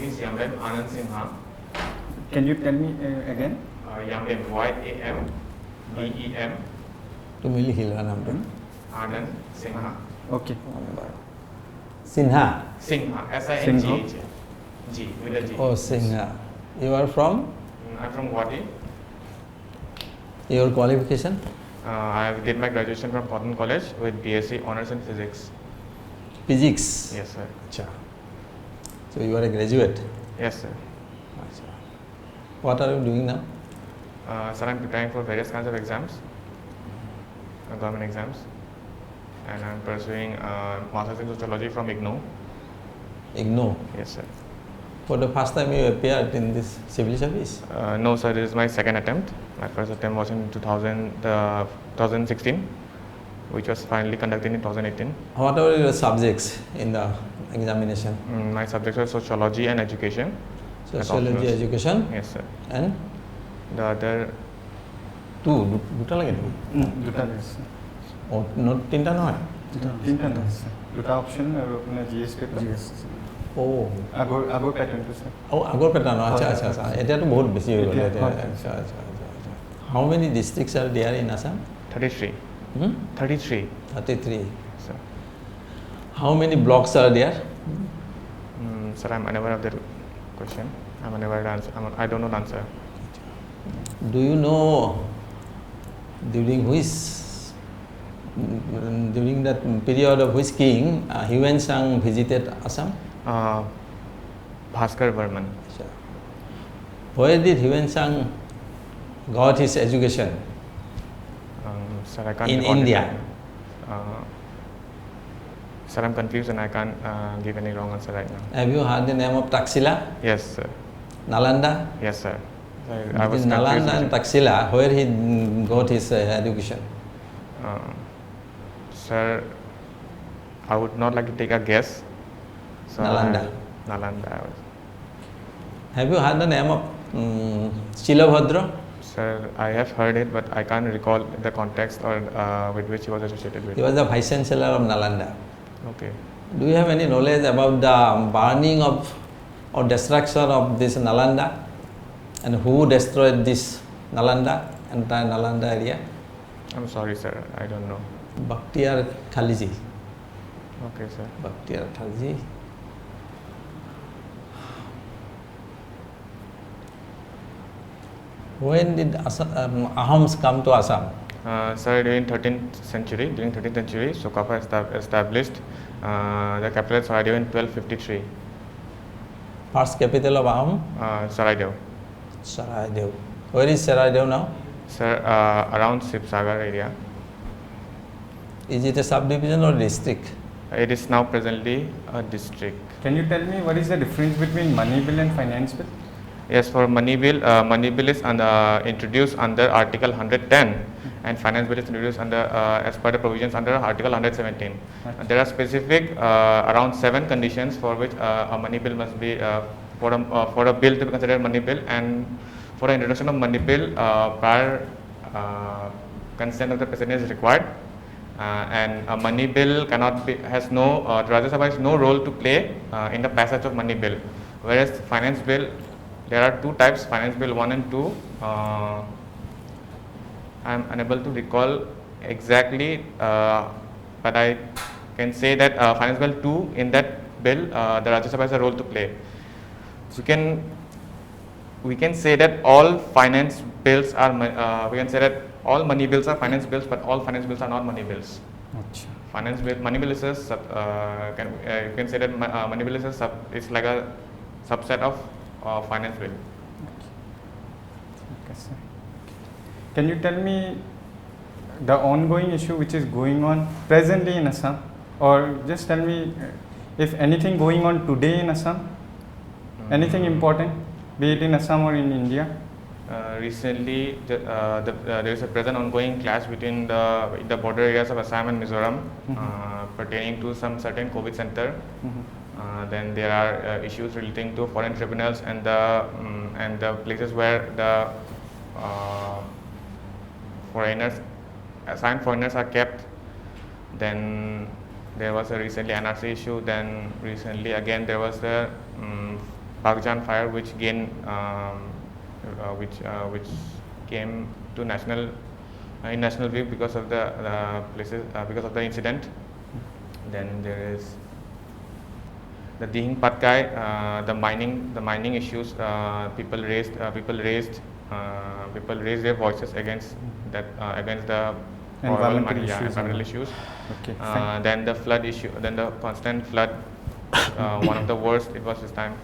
name is Yambem Anand Sinha. Can you tell me again? Yambem, YAMBEM, তুমি লিখিলা নামটো Anand Sinha. Okay. Sinha Singha, SINGH. G, with a G. ও Sinha you are from I'm from Guwahati. Your qualification I did my graduation from Cotton College with BSc Honors in Physics. Physics Yes, sir. আচ্ছা so you are a graduate Yes, sir. আচ্ছা what are you doing now Sir, I'm preparing for various kinds of exams, government exams, and I'm pursuing Masters in Sociology from IGNOU. Ignore Yes, sir. For the first time you appeared in this civil service? No, sir, this is my second attempt. My first attempt was in 2016, which was finally conducted in 2018. What are your subjects in the examination? My subjects were Sociology and Education. Sociology, optionals. education, Yes, sir. and The other, দুটা লাগে নেকি দুটা আছে ও note তিনটা নহয় তিনটা আছে দুটা অপশন আৰু আপোনাৰ জিএছ পেপাৰ ও আগৰ প্যাটাৰ্নটো স্যাৰ আগৰ পেটাৰ্ণ আচ্ছা হয়, আচ্ছা আচ্ছা এতিয়াতো বহুত বেছি হৈ গ'ল এতিয়া, এতিয়া হয়। আচ্ছা আচ্ছা আচ্ছা আচ্ছা how many districts are there in Assam 33. 33. 33 Sir. How many blocks are there Sir, I'm unaware of that question. I'm unaware to answer. I don't know the answer. Do you know during that period of which king Huan Sang visited Assam? Bhaskar Varman. Where did Huan Sang got his education? Sir, I can't In recall it. India. Sir, I'm confused and I can't give any wrong answer right now. Have you heard the name of Taxila? Yes, sir. Nalanda? Yes, sir. I was Between confused. Nalanda and Taxila, where he got his education? Sir, I would not like to take a guess. So Nalanda. Nalanda. Have you heard the name of Shilabhadra? Sir, I have heard it, but I can't recall the context or with which he was associated with. He was the vice chancellor of Nalanda. Okay. Do you have any knowledge about the burning of or destruction of this Nalanda? And who destroyed this Nalanda, entire Nalanda area? I'm sorry, sir. I don't know. Bakhtiyar Khaliji. Okay, sir. Bakhtiyar Khaliji. When did Ahams come to Assam? Sir, during 13th century, Sukapa established the capital of Saraidev in 1253. First capital of Aham? Saraidev. Saraidev. Where is Saraidev now? Sir, around Sibsagar area. Is it a subdivision or district? It is now presently a district. Can you tell me what is the difference between money bill and finance bill? Yes, for money bill is introduced under Article 110, and finance bill is introduced under as per the provisions under Article 117. Okay. There are specific around 7 conditions for which a money bill must be for a bill to be considered money bill, and for the introduction of money bill prior consent of the president is required. And a money bill cannot be has no the Rajya Sabha has no role to play in the passage of money bill, whereas finance bill, there are 2 types, finance bill 1 and 2. I am unable to recall exactly, but I can say that finance bill 2, in that bill the Rajya Sabha has a role to play. So we can say that all finance bills are we can say that all money bills are finance bills, but all finance bills are not money bills. Achha. Finance bill, money bill is a you can say that money bill is it's like a subset of finance bill. Okay, sir. Can you tell me the ongoing issue which is going on presently in Assam, or just tell me if anything going on today in Assam, anything important, be it in Assam or in India? Recently, there is a present ongoing clash between the border areas of Assam and Mizoram pertaining to some certain COVID center. Then there are issues relating to foreign tribunals and the places where the assigned foreigners are kept. Then there was a recently NRC issue. Then recently again there was the Baghjan fire, which which came to national in national view because of the places because of the incident. Then there is the Dihing Patkai, the mining issues. People raised their voices against that against the Environmental issues. environmental issues. Okay, fine. Then the flood issue, then the constant flood, one of the worst it was this time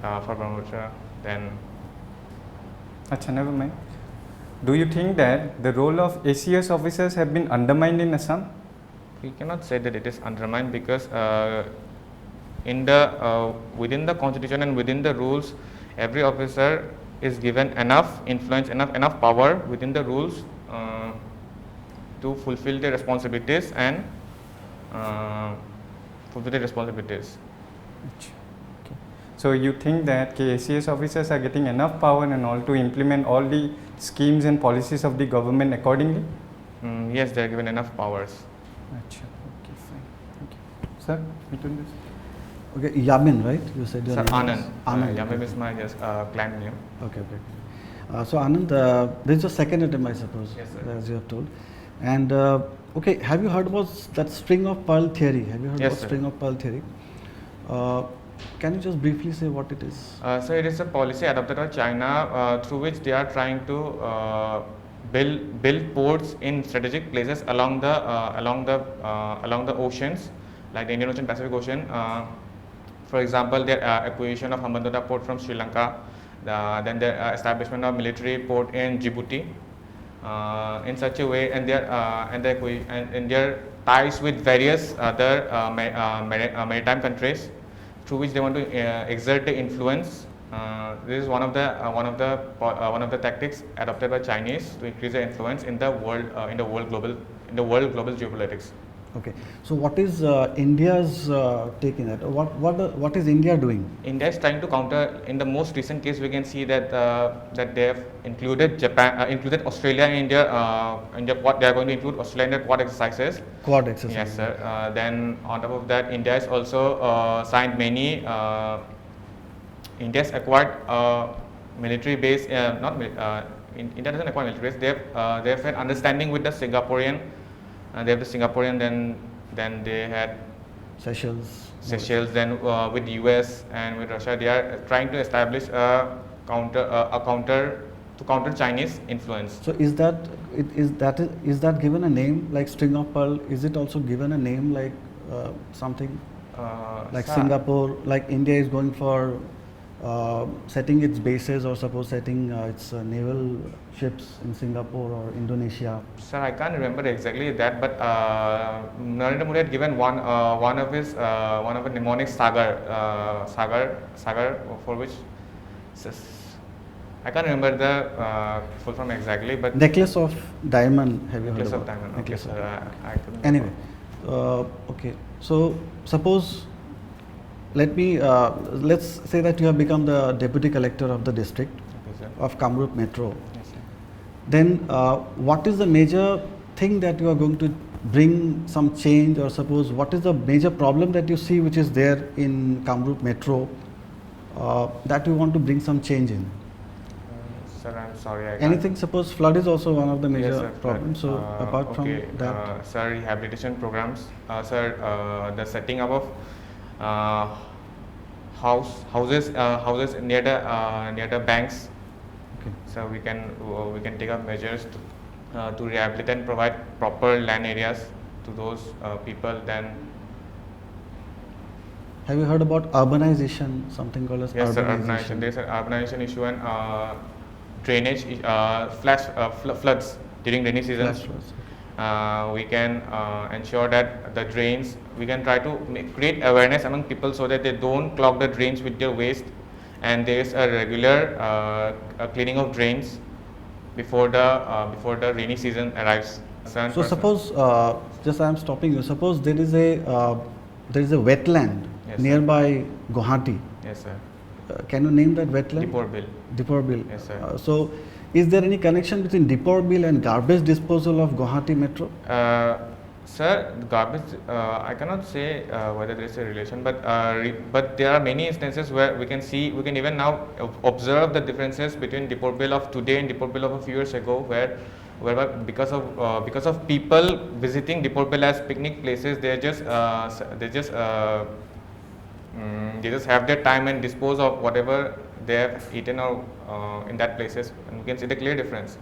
for Brahmaputra. Then Acha, never mind. Do you think that the role of ACS officers have been undermined in Assam? we cannot say that it is undermined because in the within the constitution and within the rules, every officer is given enough influence, enough power within the rules to fulfill their responsibilities and fulfill their responsibilities. Okay. So you think that ACS officers are getting enough power and all to implement all the schemes and policies of the government accordingly? Yes, they are given enough powers. Acha. Okay, fine. Thank you. Sir, between this. Okay, Yamin, right? You said your Sir, name was- Anand. Anand. Yamim is my clan name. Okay, okay. So Anand, this is your second attempt, I suppose, Yes, sir. as you have told. And okay, have you heard about that string of pearl theory? Have you heard Yes, about sir. string of pearl theory? Can you just briefly say what it is? So it is a policy adopted by China through which they are trying to build ports in strategic places along the oceans, like the Indian Ocean, Pacific Ocean. For example, their acquisition of Hambantota port from Sri Lanka, then the establishment of military port in Djibouti, in such a way, and their ties with various other maritime countries, through which they want to exert the influence. This is one of the tactics adopted by Chinese to increase their influence in the world global geopolitics. Okay, so what is India's take in that? What is India doing? India is trying to counter. In the most recent case, we can see that that they have included included Australia and India. What they are going to include Australia in their quad exercises. Quad exercise. Yes, sir. Then on top of that, India has also signed many. India has acquired military base. India doesn't acquire military base. They have an understanding with the Singaporean. They have the Singaporean. Then they had Seychelles. Seychelles. Then with US and with Russia, they are trying to establish a counter to counter Chinese influence. So is that given a name like string of pearl? Is it also given a name like something like Sir, Singapore? Like India is going for setting its bases, or suppose setting its naval ships in Singapore or Indonesia. Sir, I can't remember exactly that, but Narendra Modi had given one of his mnemonic Sagar, for which I can't remember the full form exactly, but Necklace of diamond. Have you heard necklace about? of diamond. Okay, Necklace of sir. diamond. I couldn't Anyway, recall. okay. So suppose, let's say that you have become the deputy collector of the district Okay, sir. of Kamrup Metro. Yes, sir. Then what is the major thing that you are going to bring some change, or suppose what is the major problem that you see which is there in Kamrup Metro that you want to bring some change in? Sir, I'm sorry. I can't. Anything, suppose flood is also one of the major Yes, sir, problems. So apart okay, from that, sir, rehabilitation programs, sir, the setting up of houses near the banks. okay. So we can take up measures to rehabilitate and provide proper land areas to those people. Then Have you heard about urbanization? Something called as yes, sir, urbanization. urbanization. There is an urbanization issue and drainage floods during rainy seasons. Flash floods. We can ensure that the drains, we can try to create awareness among people so that they don't clog the drains with their waste, and there is a regular cleaning of drains before the rainy season arrives. So suppose, just I am stopping you. Suppose there is a wetland Yes, sir. nearby Guwahati. Yes, sir. Can you name that wetland? Deepor Bill. Deepor Bill. Yes, sir. So, is there any connection between Deepor Bill and garbage disposal of Guwahati Metro? Sir, garbage, I cannot say whether there is a relation, but there are many instances where we can even now observe the differences between Deeport Bill of today and Deeport Bill of a few years ago, whereby because of people visiting Deeport Bill as picnic places, they just have their time and dispose of whatever they have eaten or in that places, and we can see the clear difference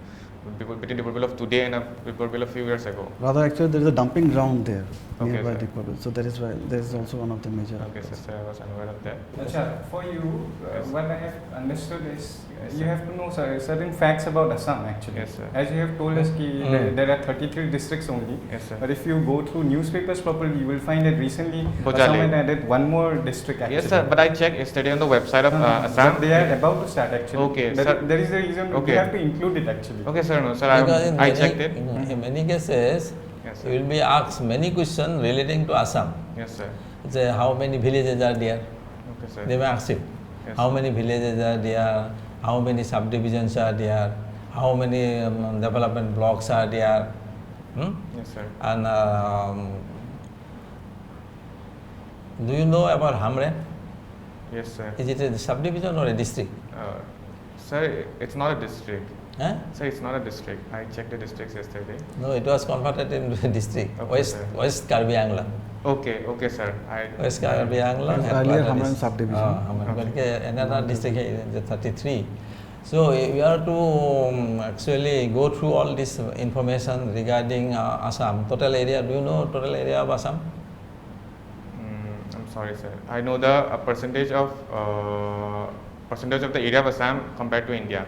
between Deeport Bill of today and Deeport Bill a few years ago. Rather, actually, there is a dumping ground there Okay, nearby sir. Deeport Bill. So that is why there is also one of the major. Okay, sir, I was unaware of that. Acha, for you, Yes. what I have understood is Yes, you sir. have to know certain facts about Assam actually. Yes, sir. As you have told us, there are 33 districts only. Yes, sir. But if you go through newspapers properly, you will find that recently Bojali. Assam had added one more district actually. Yes, sir, but I checked yesterday on the website of Assam. But they are about to start actually. Okay, That, sir. that is the reason Okay. we have to include it actually. Okay, sir, no, sir, Because in I many- checked it. In many cases, Yes, you sir. will be asked many questions relating to Assam. Yes, sir. Say how many villages are there? Okay, sir. They may ask you. Yes. How many villages are there? How many subdivisions are there? How many development blocks are there? Hmm? Yes, sir. And do you know about Hamre? Yes, sir. Is it a subdivision or a district? Sir, it's not a district. Huh? Sir, it's not a district. I checked the districts yesterday. No, it was converted into a district. Okay, sir. West Karbi Angla. Okay, okay, sir. West Karbi Angla. Yes, earlier Hamran subdivision. But another district is the 33. So we have to actually go through all this information regarding Assam. Total area, do you know total area of Assam? I'm sorry, sir. I know the percentage of the area of Assam compared to India.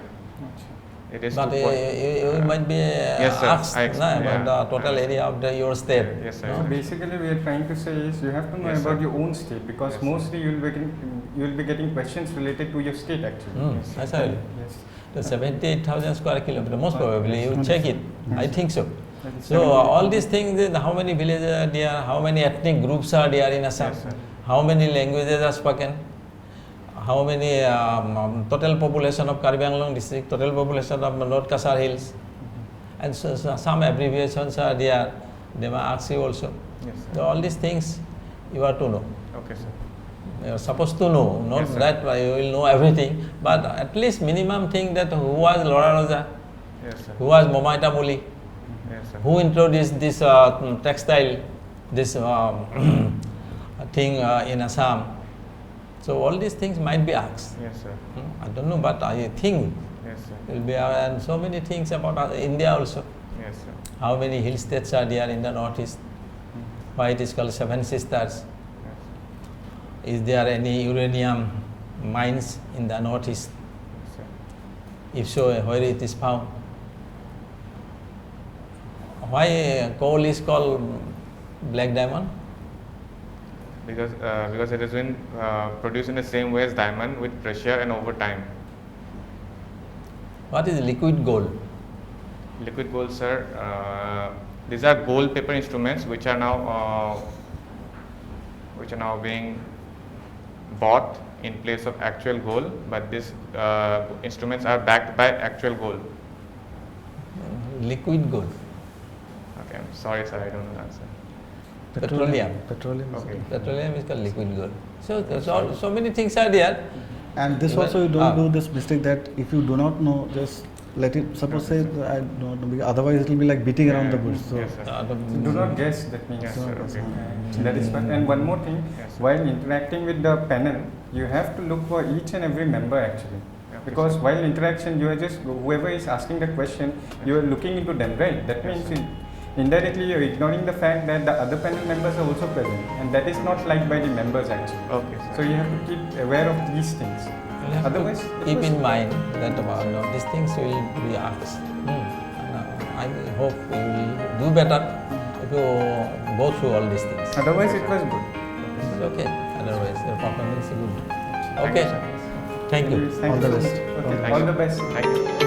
It is But 2 you might be yes, sir. asked I na, about yeah. the total area of your state. Yes, sir. no? So basically, we are trying to say is you have to know Yes, about sir. your own state because Yes, sir. mostly you will be getting questions related to your state actually. Mm, that's right. Yes. The 78,000 square kilometer, most probably, you Yes. check it. I think so. That is So 78. all these things, how many villages are there, how many ethnic groups are there in Assam, Yes, sir. how many languages are spoken, how many total population of Karbi Anglong district, total population of North Kasar Hills, and so some abbreviations are there. They may ask you also. Yes, sir. So all these things you have to know. Okay, sir. You are supposed to know, not Yes, sir. that you will know everything, but at least minimum thing that who was Lora Roja, Yes, sir. who was Momaita Muli, Yes, sir. who introduced this textile, this thing in Assam. So all these things might be asked. Yes, sir. I don't know, but I think Yes, sir. will be and so many things about India also. Yes, sir. How many hill states are there in the northeast? Why it is called Seven Sisters? Yes, Is there any uranium mines in the northeast? sir. If so, where it is found? Why coal is called black diamond? Because it has been produced in the same way as diamond with pressure and over time. What is liquid gold? Liquid gold, sir. These are gold paper instruments which are now being bought in place of actual gold, but these instruments are backed by actual gold. Liquid gold. Okay, I'm sorry, sir, I don't know the answer. Petroleum. Petroleum. is Okay. okay. Petroleum is called liquid gold. So many things are there. And this Even- also you don't do this mistake that if you do not know, just let it. Suppose say I don't know, because otherwise it will be like beating around the bush. So Yes, sir. Do not guess, that means. Yes, sir. Okay. That is one. And one more thing, Yes, sir. while interacting with the panel, you have to look for each and every member actually. Okay, Because sir. while interaction, you are just, whoever is asking the question, you are looking into them, right? That Yes, means indirectly you are ignoring the fact that the other panel members are also present. And that is not liked by the members actually. Okay, sir. So you have to keep aware of these things. You have to Otherwise, the keep in question- mind that these things will be asked. And, I hope you will do better if you go through all these things. Otherwise it was good. This is okay. Otherwise, your performance is good. Thank Okay. you, sir. Thank you. Thank All you the so best. much. Okay, Thank all you. the best. Thank you.